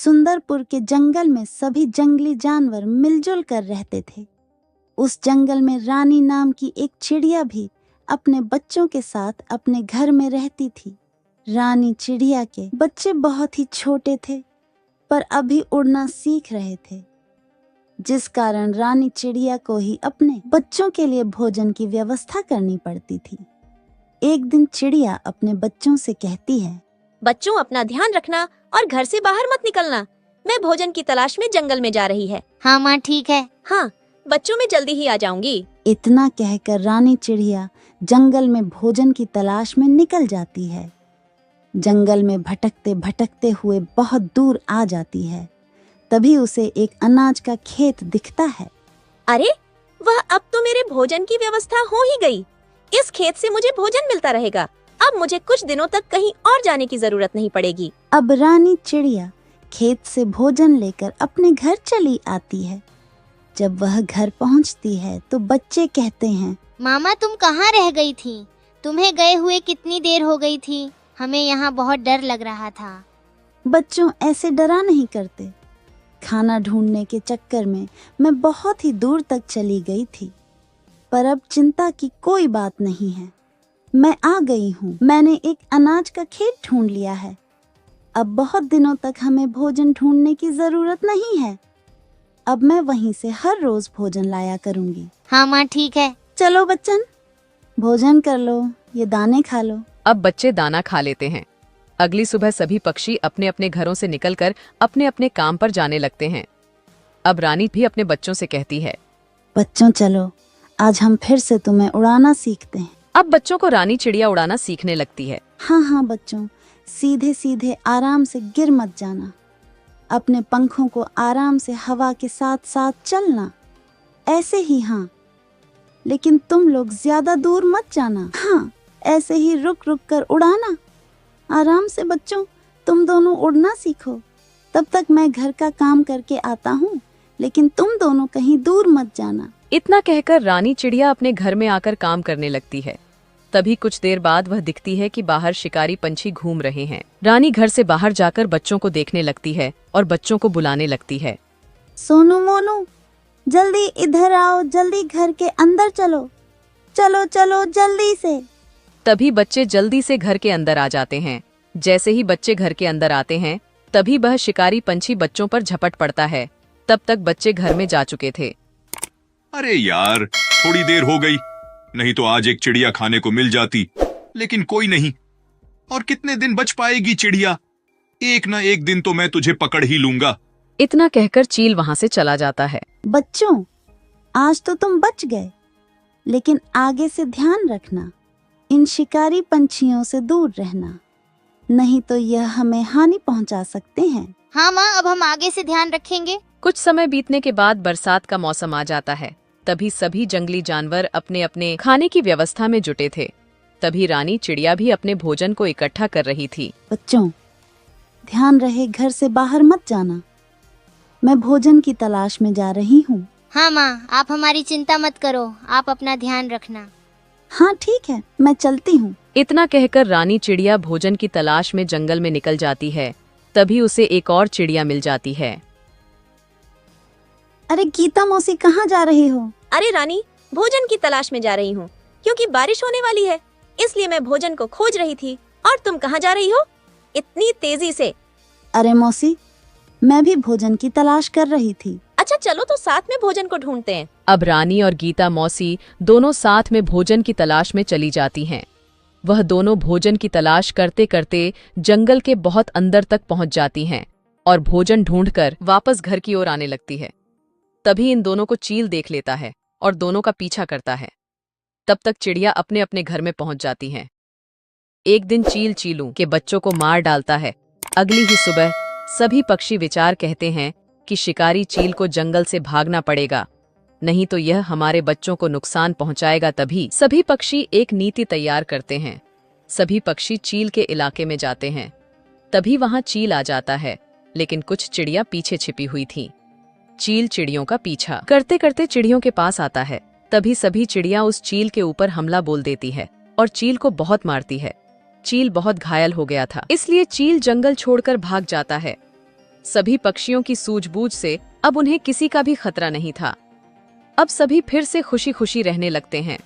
सुंदरपुर के जंगल में सभी जंगली जानवर मिलजुल कर रहते थे। उस जंगल में रानी नाम की एक चिड़िया भी अपने बच्चों के साथ अपने घर में रहती थी। रानी चिड़िया के बच्चे बहुत ही छोटे थे, पर अभी उड़ना सीख रहे थे, जिस कारण रानी चिड़िया को ही अपने बच्चों के लिए भोजन की व्यवस्था करनी पड़ती थी। एक दिन चिड़िया अपने बच्चों से कहती है, बच्चों, अपना ध्यान रखना और घर से बाहर मत निकलना। मैं भोजन की तलाश में जंगल में जा रही है। हाँ माँ, ठीक है। हाँ बच्चों, मैं जल्दी ही आ जाऊंगी। इतना कहकर रानी चिड़िया जंगल में भोजन की तलाश में निकल जाती है। जंगल में भटकते भटकते हुए बहुत दूर आ जाती है। तभी उसे एक अनाज का खेत दिखता है। अरे वह, अब तो मेरे भोजन की व्यवस्था हो ही गई। इस खेत से मुझे भोजन मिलता रहेगा। अब मुझे कुछ दिनों तक कहीं और जाने की जरूरत नहीं पड़ेगी। अब रानी चिड़िया खेत से भोजन लेकर अपने घर चली आती है। जब वह घर पहुंचती है तो बच्चे कहते हैं, मामा तुम कहाँ रह गई थी? तुम्हें गए हुए कितनी देर हो गई थी? हमें यहाँ बहुत डर लग रहा था। बच्चों, ऐसे डरा नहीं करते। खाना ढूंढने के चक्कर में मैं बहुत ही दूर तक चली गई थी, पर अब चिंता की कोई बात नहीं है। मैं आ गई हूँ। मैंने एक अनाज का खेत ढूंढ लिया है। अब बहुत दिनों तक हमें भोजन ढूंढने की जरूरत नहीं है। अब मैं वहीं से हर रोज भोजन लाया करूँगी। हाँ माँ, ठीक है। चलो बच्चन, भोजन कर लो, ये दाने खा लो। अब बच्चे दाना खा लेते हैं। अगली सुबह सभी पक्षी अपने अपने घरों से निकलकर अपने अपने काम पर जाने लगते हैं। अब रानी भी अपने बच्चों से कहती है, बच्चों चलो, आज हम फिर से तुम्हें उड़ाना सीखते हैं। अब बच्चों को रानी चिड़िया उड़ाना सीखने लगती है। हाँ हाँ बच्चों, सीधे सीधे आराम से गिर मत जाना। अपने पंखों को आराम से हवा के साथ साथ चलना। ऐसे ही, हाँ, लेकिन तुम लोग ज्यादा दूर मत जाना। हाँ, ऐसे ही रुक रुक कर उड़ाना। आराम से बच्चों, तुम दोनों उड़ना सीखो। तब तक मैं घर का काम करके आता हूँ, लेकिन तुम दोनों कहीं दूर मत जाना। इतना कहकर रानी चिड़िया अपने घर में आकर काम करने लगती है। तभी कुछ देर बाद वह दिखती है कि बाहर शिकारी पंछी घूम रहे हैं। रानी घर से बाहर जाकर बच्चों को देखने लगती है और बच्चों को बुलाने लगती है, सोनू मोनू, जल्दी इधर आओ, जल्दी घर के अंदर चलो, चलो चलो जल्दी से। तभी बच्चे जल्दी से घर के अंदर आ जाते हैं। जैसे ही बच्चे घर के अंदर आते हैं, तभी वह शिकारी पंछी बच्चों पर झपट पड़ता है। तब तक बच्चे घर में जा चुके थे। अरे यार, थोड़ी देर हो गई, नहीं तो आज एक चिड़िया खाने को मिल जाती। लेकिन कोई नहीं। और कितने दिन बच पाएगी चिड़िया? एक ना एक दिन तो मैं तुझे पकड़ ही लूंगा। इतना कहकर चील वहां से चला जाता है। बच्चों, आज तो तुम बच गए, लेकिन आगे से ध्यान रखना, इन शिकारी पंछियों से दूर रहना, नहीं तो यह हमें हानि पहुंचा सकते हैं। हाँ माँ, अब हम आगे से ध्यान रखेंगे। कुछ समय बीतने के बाद बरसात का मौसम आ जाता है। तभी सभी जंगली जानवर अपने अपने खाने की व्यवस्था में जुटे थे। तभी रानी चिड़िया भी अपने भोजन को इकट्ठा कर रही थी। बच्चों, ध्यान रहे, घर से बाहर मत जाना। मैं भोजन की तलाश में जा रही हूँ। हाँ माँ, आप हमारी चिंता मत करो, आप अपना ध्यान रखना। हाँ ठीक है, मैं चलती हूँ। इतना कहकर रानी चिड़िया भोजन की तलाश में जंगल में निकल जाती है। तभी उसे एक और चिड़िया मिल जाती है। अरे गीता मौसी, कहाँ जा रही हो? अरे रानी, भोजन की तलाश में जा रही हूँ, क्योंकि बारिश होने वाली है, इसलिए मैं भोजन को खोज रही थी। और तुम कहाँ जा रही हो इतनी तेजी से? अरे मौसी, मैं भी भोजन की तलाश कर रही थी। अच्छा चलो, तो साथ में भोजन को ढूंढते हैं। अब रानी और गीता मौसी दोनों साथ में भोजन की तलाश में चली जाती हैं। वह दोनों भोजन की तलाश करते करते जंगल के बहुत अंदर तक पहुंच जाती हैं और भोजन ढूंढकर वापस घर की ओर आने लगती है। तभी इन दोनों को चील देख लेता है और दोनों का पीछा करता है। तब तक चिड़िया अपने अपने घर में पहुंच जाती हैं। एक दिन चील चीलू के बच्चों को मार डालता है। अगली ही सुबह सभी पक्षी विचार कहते हैं कि शिकारी चील को जंगल से भागना पड़ेगा, नहीं तो यह हमारे बच्चों को नुकसान पहुंचाएगा। तभी सभी पक्षी एक नीति तैयार करते हैं। सभी पक्षी चील के इलाके में जाते हैं। तभी वहां चील आ जाता है, लेकिन कुछ चिड़िया पीछे छिपी हुई थीं। चील चिड़ियों का पीछा करते करते चिड़ियों के पास आता है। तभी सभी चिड़िया उस चील के ऊपर हमला बोल देती है और चील को बहुत मारती है। चील बहुत घायल हो गया था, इसलिए चील जंगल छोड़कर भाग जाता है। सभी पक्षियों की सूझबूझ से अब उन्हें किसी का भी खतरा नहीं था। अब सभी फिर से खुशी खुशी रहने लगते हैं।